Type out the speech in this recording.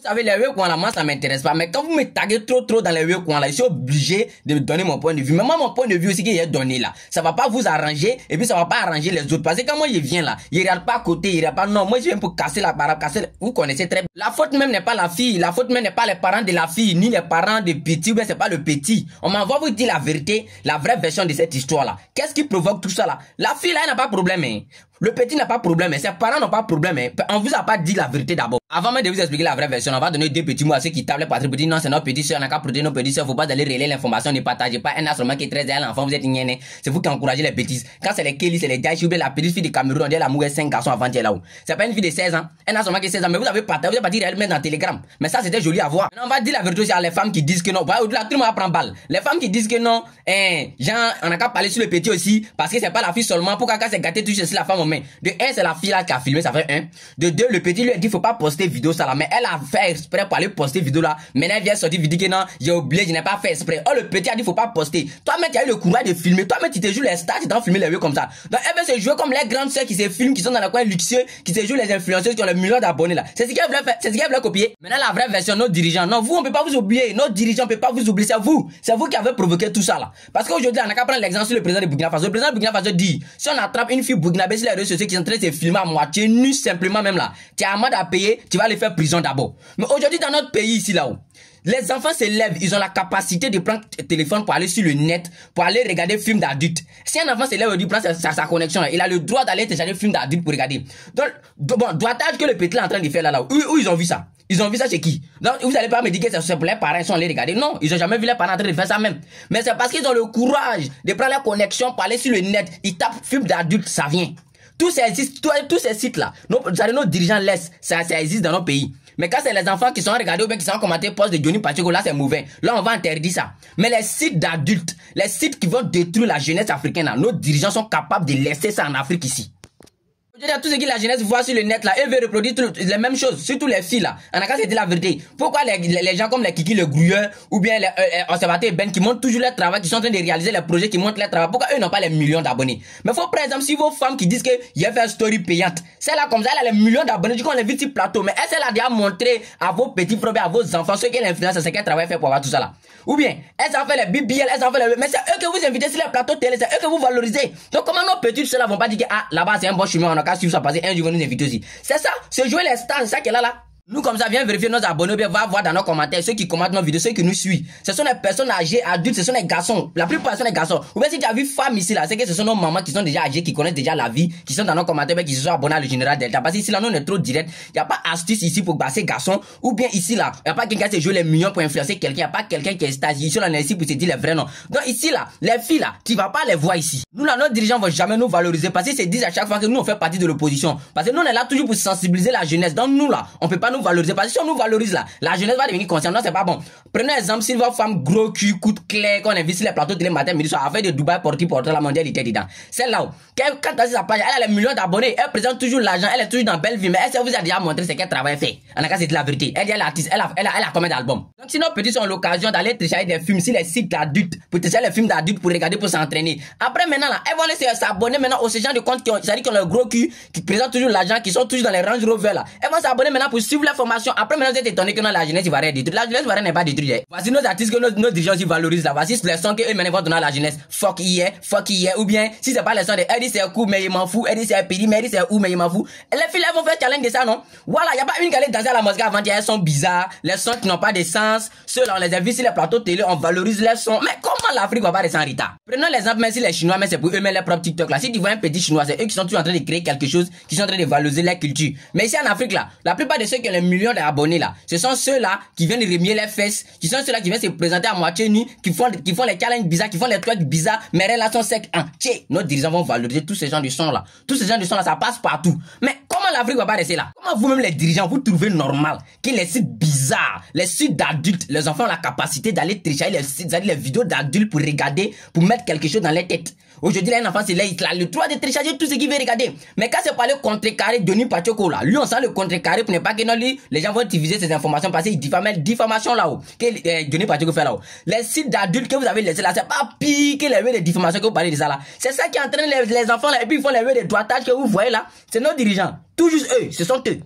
Vous savez, les vieux coins là, moi ça m'intéresse pas. Mais quand vous me taguez trop dans les vieux coins là, je suis obligé de donner mon point de vue. Mais moi, mon point de vue aussi qu'il est donné là, ça va pas vous arranger et puis ça va pas arranger les autres. Parce que quand moi je viens là, il regarde pas à côté, il regarde pas. Non, moi je viens pour casser la parole, Vous connaissez très bien. La faute même n'est pas la fille, la faute même n'est pas les parents de la fille, ni les parents de petit, ou bien c'est pas le petit. On m'envoie vous dire la vérité, la vraie version de cette histoire là. Qu'est-ce qui provoque tout ça là? La fille là, elle n'a pas de problème, hein. Le petit n'a pas de problème, ses parents n'ont pas de problème. On vous a pas dit la vérité d'abord. Avant même de vous expliquer la vraie version, on va donner 2 petits mots à ceux qui tablent pas très petits. Non, c'est notre petit soeur, on n'a qu'à protéger nos petits soeurs. Faut pas aller relayer l'information, ne partagez pas un instrument qui est très à l'enfant, vous êtes ignoré. C'est vous qui encouragez les bêtises. Quand c'est les Kelly, c'est les Daïchi ou bien la petite fille de Cameroun, on dit la mouille 5 garçons avant d'être là-haut. C'est pas une fille de 16 ans, un instrument qui est 16 ans, mais vous avez partagé, vous avez parti réellement dans Telegram. Mais ça, c'était joli à voir. Maintenant, on va dire la vérité aussi à les femmes qui disent que non. Au-delà, tout le monde prend balle. Les femmes qui disent que non, genre, on n'a qu'à parler sur le petit aussi, parce que c'est pas la fille seulement. Pourquoi quand c'est gâté, touche sur la femme en main. De 1, c'est la fille là qui a filmé, ça fait 1. De 2, le petit lui a dit faut pas poster vidéo ça là, mais elle a fait exprès pour aller poster vidéo là. Maintenant elle vient sortir vidéo que non, j'ai oublié, je n'ai pas fait exprès. Oh, le petit a dit faut pas poster. Toi-même tu as eu le courage de filmer, toi-même tu te joues les stars, tu t'en filmer les vieux comme ça. Donc elle veut se jouer comme les grandes sœurs qui se filment, qui sont dans le coin luxueux, qui se jouent les influenceuses qui ont le million d'abonnés là. C'est ce qu'elle voulait faire, c'est ce qu'elle voulait copier. Maintenant la vraie version, nos dirigeants, non, vous on peut pas vous oublier, nos dirigeants on peut pas vous oublier, c'est vous qui avez provoqué tout ça là. Parce qu'aujourd'hui on a qu'à prendre l'exemple sur le président de Burkina Faso. Le président de Burkina Faso dit si on attrape une fille burkinabé sur les réseaux sociaux qui sont en train de se filmer à moitié nu simplement même là, tu as amende à payer, tu vas les faire prison d'abord. Mais aujourd'hui dans notre pays ici là-haut, les enfants se lèvent, ils ont la capacité de prendre le téléphone pour aller sur le net, pour aller regarder films d'adultes. Si un enfant se lève et prend sa connexion, là, il a le droit d'aller télécharger films d'adultes pour regarder. Donc, bon, doigtage que le petit est en train de faire là, où ils ont vu ça? Ils ont vu ça chez qui? Donc, vous allez pas me dire que c'est pour les parents, ils sont allés regarder. Non, ils ont jamais vu les parents en train de faire ça même. Mais c'est parce qu'ils ont le courage de prendre la connexion pour aller sur le net. Ils tapent films d'adultes, ça vient. Tous ces sites-là, nos dirigeants laissent, ça existe dans nos pays. Mais quand c'est les enfants qui sont regardés ou bien qui sont commentés post de Johnny Pacheco, là c'est mauvais. Là on va interdire ça. Mais les sites d'adultes, les sites qui vont détruire la jeunesse africaine, là, nos dirigeants sont capables de laisser ça en Afrique ici. Je veux dire, tout ce que la jeunesse voit sur le net là, eux veulent reproduire les mêmes choses, surtout les filles là. En a qu'à se dire la vérité. Pourquoi les gens comme les Kiki le Grouilleur ou bien les observateurs Ben qui montrent toujours leur travail, qui sont en train de réaliser les projets, qui montrent leur travail, pourquoi eux n'ont pas les millions d'abonnés? Mais faut par exemple, si vos femmes qui disent que y a fait une story payante, celle-là comme ça, elle a les millions d'abonnés, du coup on les vit sur plateau, mais elle a déjà montré à vos petits frères, à vos enfants, ceux qui ont l'influence, c'est quel travail fait pour avoir tout ça là. Ou bien, elles ont fait les BBL, elles ont fait les... Mais c'est eux que vous invitez sur les plateaux télé, c'est eux que vous valorisez. Donc comment nos petites ceux-là vont pas dire que ah, là-bas c'est un bon chemin, on a qu'à suivre ça passer, un jour nous inviter aussi. C'est ça, c'est jouer les stars, c'est ça qu'elle a là. Nous, comme ça, viens vérifier nos abonnés, bien, va voir dans nos commentaires, ceux qui commentent nos vidéos, ceux qui nous suivent. Ce sont des personnes âgées, adultes, ce sont des garçons. La plupart sont des garçons. Ou bien si tu as vu femmes ici, là, c'est que ce sont nos mamans qui sont déjà âgées, qui connaissent déjà la vie, qui sont dans nos commentaires, bien, qui se sont abonnés à le Général Delta. Parce que ici, là, nous, on est trop direct. Il n'y a pas astuce ici pour passer garçons. Ou bien ici, là, il n'y a pas quelqu'un qui se joue les millions pour influencer quelqu'un. Il n'y a pas quelqu'un qui est stage. Ici, on est ici pour se dire les vrais noms. Donc ici, là, les filles, là, tu vas pas les voir ici. Nous, là, nos dirigeants vont jamais nous valoriser parce qu'ils se disent à chaque fois que nous, on fait partie de l'opposition. Parce que nous, on est là toujours pour sensibiliser la jeunesse. Donc nous, là, on peut pas nous valoriser. Parce que si on nous valorise là, la jeunesse va devenir consciente. Non, c'est pas bon. Prenez exemple, si votre femme gros cul, coup de clair, qu'on invite sur les plateaux télé matin, midi soir, avec de Dubaï porte la mondialité dedans. Celle-là, quand elle a sa page, elle a les millions d'abonnés, elle présente toujours l'argent, elle est toujours dans belle vie, mais elle vous a déjà montré ce qu'elle travaille fait. En cas, c'est de la vérité. Elle est l'artiste, elle a combien d'albums? Donc, si nos petits ont l'occasion d'aller télécharger des films sur les sites d'adultes, pour télécharger les films d'adultes, pour regarder, pour s'entraîner. Après, maintenant, là, elles vont laisser s'abonner maintenant aux gens de compte qui ont le gros cul, qui présentent toujours l'argent, qui sont toujours dans les Range Rover, là. Elles vont s'abonner maintenant pour suivre la formation. Après, maintenant, vous êtes étonné que non, la jeunesse, il va rien détruire. La jeunesse, va rien n'est pas détruire. Voici nos artistes que nos dirigeants, ils valorisent, là. Voici les sons que eux, maintenant, vont donner à la jeunesse. Fuck yeah, ou bien, si c'est pas les sons de Eddie, c'est cool, mais il m'en fout, Eddie, c'est Piri, mais Eddie, c'est où, mais il m'en fout. Et les filles, elles vont faire challenge de ça, non? Voilà, y a pas une qui allait danser à la mosquée avant, elles sont bizarres, les sons qui n'ont pas de sens. Ceux-là, on les a vus sur les plateaux télé, on valorise les sons. Mais comment l'Afrique va pas rester en retard? Prenons l'exemple, même si les Chinois, mais c'est pour eux-mêmes les propres TikTok, là. Si tu vois un petit Chinois, c'est eux qui sont toujours en train de créer quelque chose, qui sont en train de valoriser la culture. Mais ici en Afrique, là, la plupart de ceux qui ont les millions d'abonnés, là, ce sont ceux-là qui viennent remuer les fesses, qui sont ceux-là qui viennent se présenter à moitié nus, qui font les challenges bizarres, qui font les trucs bizarres, mais là sont secs. Nos dirigeants vont valoriser tous ces gens de son là. Tous ces gens de son là, ça passe partout. Mais comment l'Afrique va pas rester là? Comment vous-même les dirigeants, vous trouvez normal que les sites bizarres, les sites d'adultes, les enfants ont la capacité d'aller télécharger les vidéos d'adultes pour regarder, pour mettre quelque chose dans les têtes? Aujourd'hui, là, un enfant, c'est là, il a le droit de télécharger tout ce qu'il veut regarder. Mais quand c'est pas le contrecarré de Johnny Pacheco, là, lui, on sent le contrecarré pour ne pas que non, lui, les gens vont utiliser ces informations parce qu'il diffame, diffamation là-haut, que Johnny Pacheco fait là-haut. Les sites d'adultes que vous avez laissés là, c'est pas pire que les vœux de diffamation que vous parlez de ça là. C'est ça qui entraîne les enfants là, et puis ils font les vœux de droitage que vous voyez là. C'est nos dirigeants. Tout juste eux, ce sont eux.